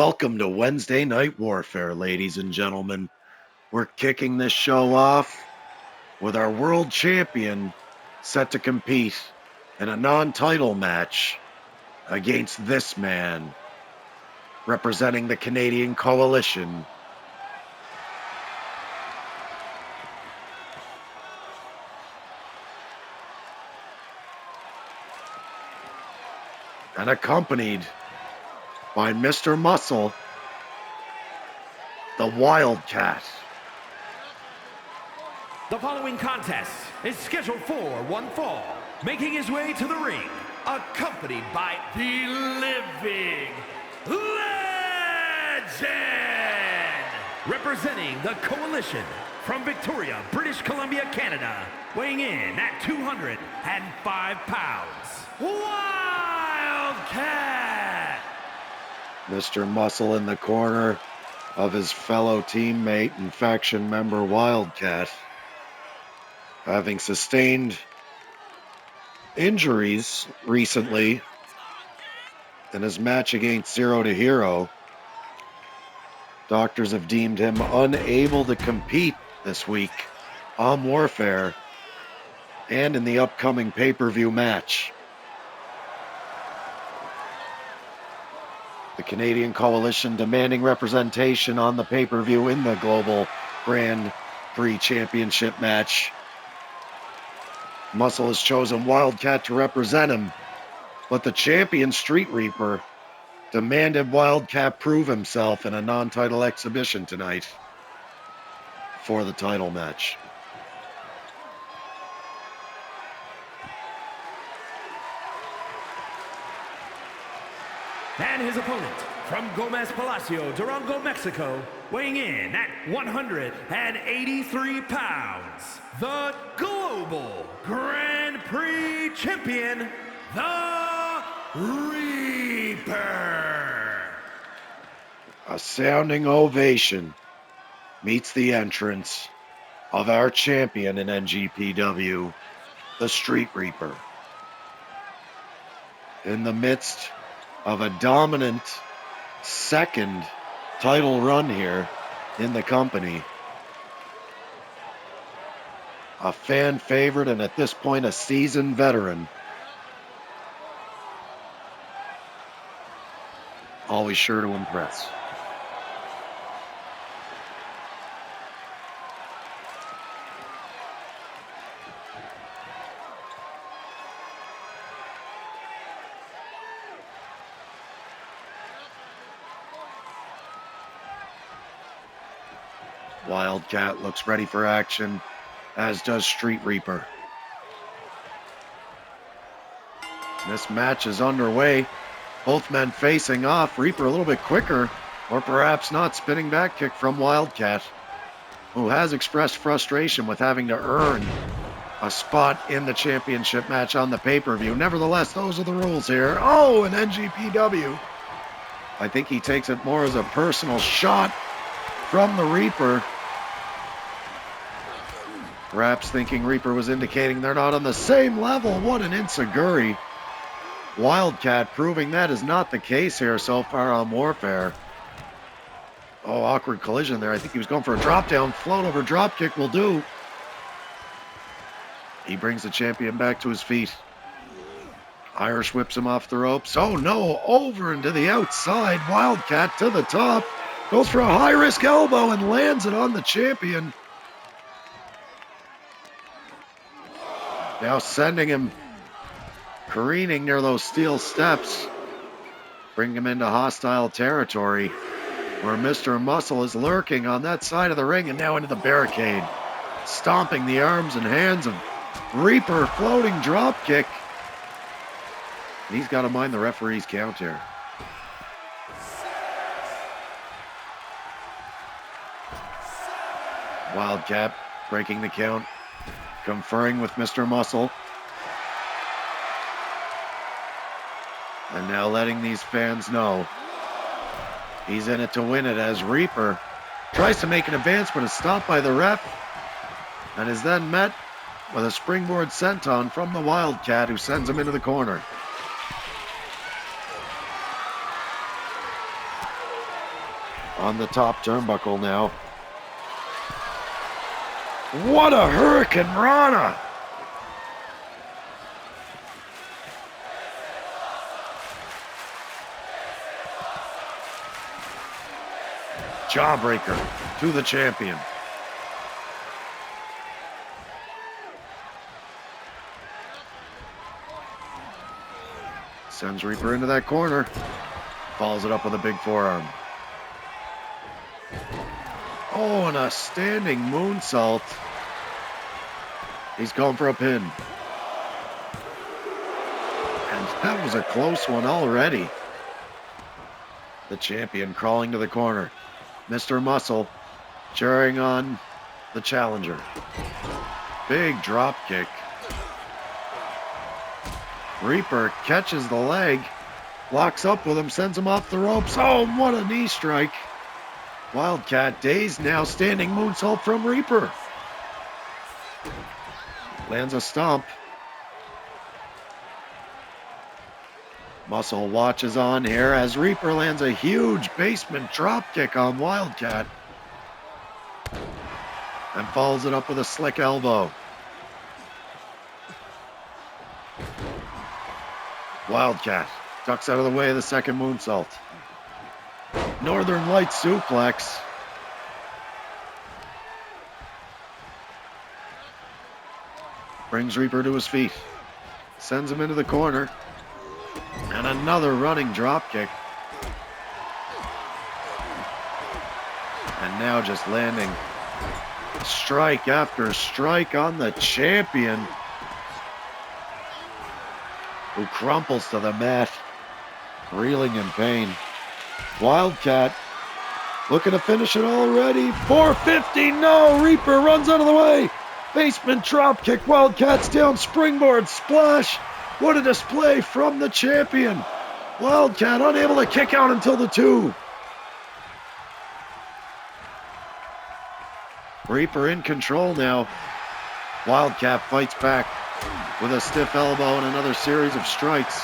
Welcome to Wednesday Night Warfare, ladies and gentlemen. We're kicking this show off with our world champion set to compete in a non-title match against this man, representing the Canadian Coalition. And accompanied by Mr. Muscle, the WildCat. The following contest is scheduled for one fall. Making his way to the ring, accompanied by the living legend. Representing the Coalition from Victoria, British Columbia, Canada. Weighing in at 205 pounds. WildCat! Mr. Muscle in the corner of his fellow teammate and faction member WildCat, having sustained injuries recently in his match against Zero to Hero. Doctors have deemed him unable to compete this week on Warfare and in the upcoming pay-per-view match. The Canadian Coalition demanding representation on the pay-per-view in the Global Grand Prix Championship match. Muscle has chosen WildCat to represent him, but the champion Street Reaper demanded WildCat prove himself in a non-title exhibition tonight for the title match. And his opponent, from Gomez Palacio, Durango, Mexico, weighing in at 183 pounds, the Global Grand Prix Champion, the Reaper. A sounding ovation meets the entrance of our champion in NGPW, the Street Reaper. In the midst of a dominant second title run here in the company. A fan favorite and at this point a seasoned veteran. Always sure to impress. WildCat looks ready for action, as does Street Reaper. This match is underway. Both men facing off. Reaper a little bit quicker, or perhaps not. Spinning back kick from WildCat, who has expressed frustration with having to earn a spot in the championship match on the pay-per-view. Nevertheless, those are the rules here. Oh, an NGPW. I think he takes it more as a personal shot from the Reaper. Perhaps thinking Reaper was indicating they're not on the same level. What an enziguri. WildCat proving that is not the case here so far on Warfare. Oh, awkward collision there. I think he was going for a drop down. Float over drop kick will do. He brings the champion back to his feet. Irish whips him off the ropes. Oh no, over and to the outside. WildCat to the top. Goes for a high-risk elbow and lands it on the champion. Now sending him careening near those steel steps. Bring him into hostile territory where Mr. Muscle is lurking on that side of the ring and now into the barricade. Stomping the arms and hands of Reaper, floating drop kick. And he's got to mind the referee's count here. WildCat breaking the count, conferring with Mr. Muscle. And now letting these fans know he's in it to win it, as Reaper tries to make an advance but is stopped by the ref and is then met with a springboard senton from the WildCat, who sends him into the corner. On the top turnbuckle now. What a Hurricane Rana! Jawbreaker to the champion. Sends Reaper into that corner. Follows it up with a big forearm. Oh, and a standing moonsault. He's going for a pin. And that was a close one already. The champion crawling to the corner. Mr. Muscle cheering on the challenger. Big drop kick. Reaper catches the leg, locks up with him, sends him off the ropes. Oh, what a knee strike. WildCat dazed now, standing moonsault from Reaper. Lands a stomp. Muscle watches on here as Reaper lands a huge basement dropkick on WildCat. And follows it up with a slick elbow. WildCat ducks out of the way of the second moonsault. Northern Light suplex. Brings Reaper to his feet. Sends him into the corner. And another running dropkick. And now just landing strike after strike on the champion, who crumples to the mat, reeling in pain. WildCat looking to finish it already. 450, no! Reaper runs out of the way. Basement dropkick, WildCat's down, springboard splash. What a display from the champion. WildCat unable to kick out until the 2. Reaper in control now. WildCat fights back with a stiff elbow and another series of strikes.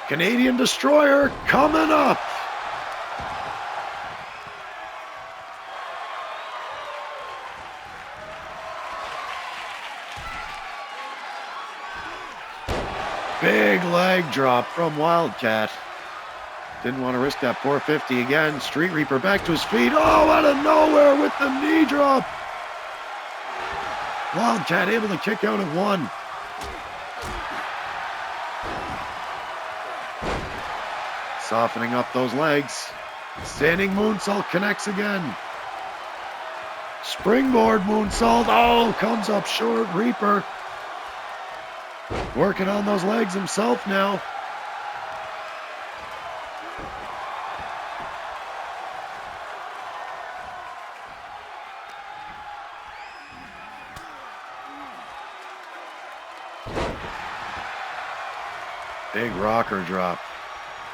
Canadian Destroyer coming up. Big leg drop from WildCat. Didn't want to risk that 450 again. Street Reaper back to his feet. Oh, out of nowhere with the knee drop. WildCat able to kick out at 1. Softening up those legs. Standing moonsault connects again. Springboard moonsault. Oh, comes up short. Reaper working on those legs himself now. Big rocker drop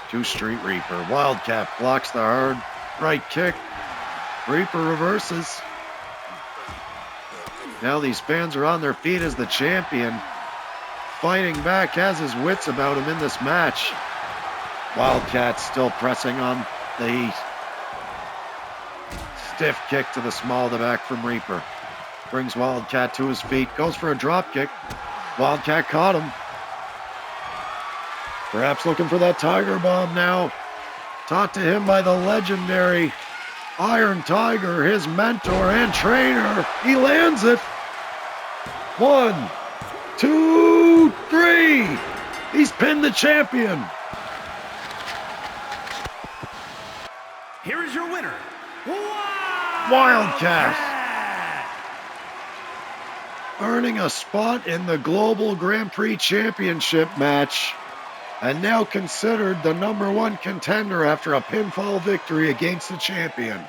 to Street Reaper. WildCat blocks the hard right kick. Reaper reverses. Now these fans are on their feet as the champion, fighting back, has his wits about him in this match. WildCat still pressing on the heat. Stiff kick to the small of the back from Reaper. Brings WildCat to his feet. Goes for a drop kick. WildCat caught him. Perhaps looking for that Tiger Bomb now. Taught to him by the legendary Iron Tiger, his mentor and trainer. He lands it. 1, 2, 3. He's pinned the champion. Here is your winner, WildCat. Earning a spot in the Global Grand Prix Championship match, and now considered the #1 contender after a pinfall victory against the champion.